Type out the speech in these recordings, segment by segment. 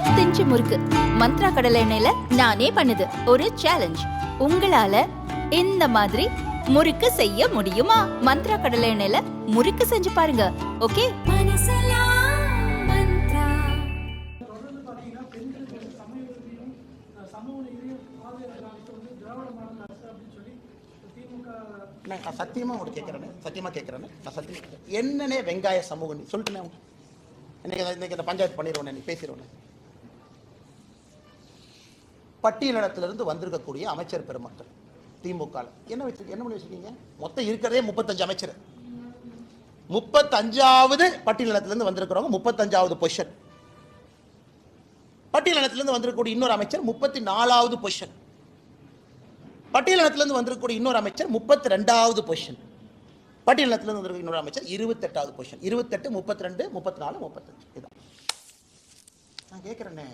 10 inch முறுக்கு மந்த்ரா கடலை எண்ணெயில நானே பண்ணுது. ஒரு சேலஞ்ச், உங்களால இந்த மாதிரி முறுக்கு செய்ய முடியுமா? மந்த்ரா கடலை எண்ணெயில முறுக்கு செஞ்சு பாருங்க. ஓகே. நான் சத்தியமா உங்களுக்கு கேட்கிறேன். நான் சத்தியம் என்னன்னே வெங்காய சமூகம் சொல்லிட்டேன். இன்னைக்கு இந்த பஞ்சாயத்து பண்ணிடுவேன், நீ பேசிடுவேன். பட்டியலிடத்திலிருந்து வந்திருக்கக்கூடிய அமைச்சர் பெருமக்கள் திமுக என்ன பண்ணி வச்சிருக்கீங்க? மொத்தம் இருக்கிறதே 35 அமைச்சர். 35வது பட்டியலிடத்திலிருந்து வந்திருக்கிறவங்க 35வது பொசிஷன். பட்டியலிடத்திலிருந்து வந்திருக்கக்கூடிய இன்னொரு அமைச்சர் 34வது பொசிஷன். பட்டியலினத்திலிருந்து வந்திருக்கக்கூடிய இன்னொரு அமைச்சர் 32வது பொசிஷன். பட்டியலினத்திலிருந்து வந்திருக்க இன்னொரு அமைச்சர் 28வது பொசிஷன். 28, 32, 34, 35. இதான் நான் கேட்கிறேன்னே.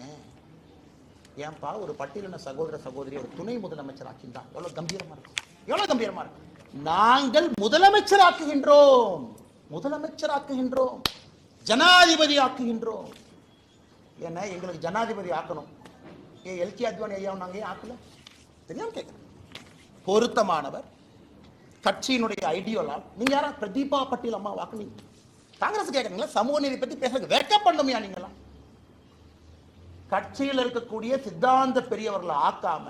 ஏன்பா ஒரு பட்டியலின சகோதர சகோதரி ஒரு துணை முதலமைச்சர் ஆக்கின்றா எவ்வளவு கம்பீரமா இருக்கு. நாங்கள் முதலமைச்சர் ஆக்குகின்றோம், ஜனாதிபதி ஆக்குகின்றோம். ஏன்னா எங்களுக்கு ஜனாதிபதி ஆக்கணும். எல்கே அத்வானி ஐயா நாங்க ஏன் ஆக்கல தெரியாம கேட்கிறேன். பொருத்தமானவர், கட்சியினுடைய ஐடியோலால். நீங்க யாரா பிரதீபா பட்டீல் அம்மா வாக்குனீங்க? காங்கிரஸ் கேட்கறீங்களா? சமூக நீதி பத்தி பேசுறதுக்கு வெக்க பண்ணுமையா? நீங்களா கட்சியில் இருக்கக்கூடிய சித்தாந்த பெரியவர்களை ஆக்காம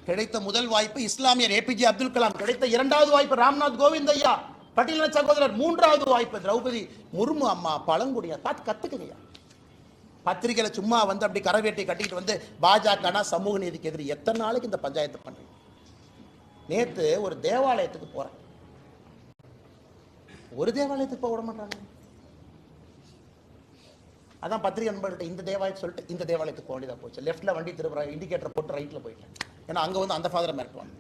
கிடைத்த முதல் வாய்ப்பு இஸ்லாமியர் ஏபிஜே அப்துல் கலாம், கிடைத்த 2வது வாய்ப்பு ராம்நாத் கோவிந்த் ஐயா பட்டியலின சகோதரர், 3வது வாய்ப்பு திரௌபதி முர்மு அம்மா பழங்குடியா. பார்த்து கத்துக்குங்கய்யா. பத்திரிகையில சும்மா வந்து அப்படி கரவேட்டை கட்டிட்டு வந்து பாஜக சமூக நீதிக்கு எதிரி. எத்தனை நாளைக்கு இந்த பஞ்சாயத்து பண்றீங்க? நேத்து ஒரு தேவாலயத்துக்கு போறேன். ஒரு தேவாலயத்துக்கு போக விட மாட்டாங்க. அதான் பத்திரிகை நண்பர்கிட்ட இந்த தேவாலயம் சொல்லிட்டு இந்த தேவாலயத்துக்கு போக வேண்டியதா போச்சு. லெஃப்ட்ல வண்டி திருப்புற இண்டிகேட்டர் போட்டு ரைட்ல போயிட்டேன். ஏன்னா அங்க வந்து அந்த ஃபாதரை மிரட்டுவாங்க.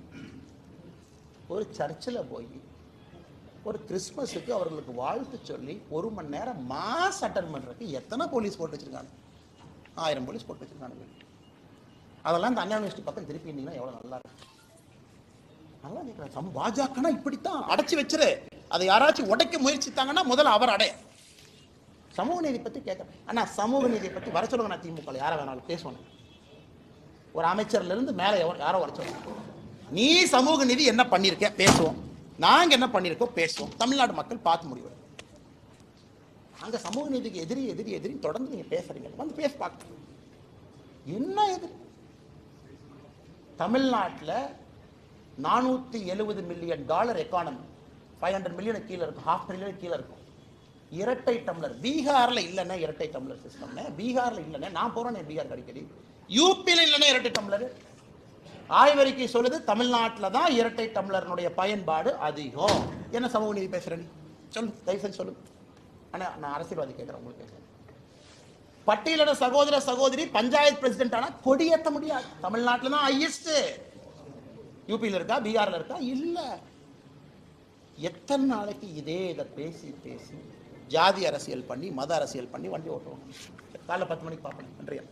ஒரு சர்ச்சில் போய் ஒரு கிறிஸ்மஸுக்கு அவர்களுக்கு வாழ்த்து சொல்லி 1 மணி நேரம் மாஸ் அட்டன் பண்றதுக்கு எத்தனை போலீஸ் போட்டு வச்சிருக்காங்க? 1000 போலீஸ் போட்டு வச்சிருக்காங்க. அதெல்லாம் இந்த அண்ணா யூனிவர்சிட்டி பக்கம் திருப்பி இருந்தீங்கன்னா எவ்வளவு நல்லா இருக்கும். நல்லா கேட்கிறேன். பாஜக இப்படித்தான் அடைச்சி வச்சிரு. அதை யாராச்சும் உடைக்க முயற்சித்தாங்கன்னா முதல்ல அவர் அடைய. சமூக நீதி பத்தி கேட்கிறேன். ஆனா சமூக நீதியை பத்தி வர சொல்லுங்க. நான் திமுக யாரை வேணாலும் பேசுவேன். ஒரு அமைச்சர்ல இருந்து மேல யாரோ வர சொல்லுங்க. நீ சமூக நீதி என்ன பண்ணிருக்க பேசுவோம், நாங்க என்ன பண்ணிருக்கோம் பேசுவோம். தமிழ்நாடு மக்கள் பார்த்து முடிவு. அங்க சமூக நீதிக்கு எதிரி தொடர்ந்து நீங்க பேசுறீங்க. வந்து பேச பார்க்க என்ன எதிரி? தமிழ்நாட்டில் $470 மில்லியன் எக்கானமி, 500 மில்லியன் கீழே இருக்கும், 500 மில்லியன் கீழே இருக்கும். இரட்டை டம்ளர் பீகார்ல இல்லைன்னா இரட்டை டம்ளர் சிஸ்டம். பீகார்ல இல்லைன்னா நான் போறேன் பீகார் அடிக்கடி. யூபியில் இல்லைன்னா இரட்டை டம்ளர். ஆய்வறிக்கை சொல்லுது தமிழ்நாட்டில் தான் இரட்டை டம்ளர்னுடைய பயன்பாடு அதிகம். என்ன சமூக நீதி பேசுறேன் சொல்லு, தயவு செஞ்சு சொல்லு. ஆனா நான் அரசியல்வாதி கேட்கிறேன், உங்களுக்கு கேட்கிறேன். பட்டியலின சகோதர சகோதரி பஞ்சாயத்து பிரசிடென்ட் ஆனா கொடியேற்ற முடியாது. தமிழ்நாட்டில் தான் ஹையஸ்ட். யூபியில் இருக்கா, பீகார்ல இருக்கா? இல்ல. எத்தனை நாளைக்கு இதை பேசி ஜாதி அரசியல் பண்ணி மத அரசியல் பண்ணி வண்டி ஓட்டுவாங்க. காலைல 10 மணிக்கு பார்ப்பேன். நன்றியா.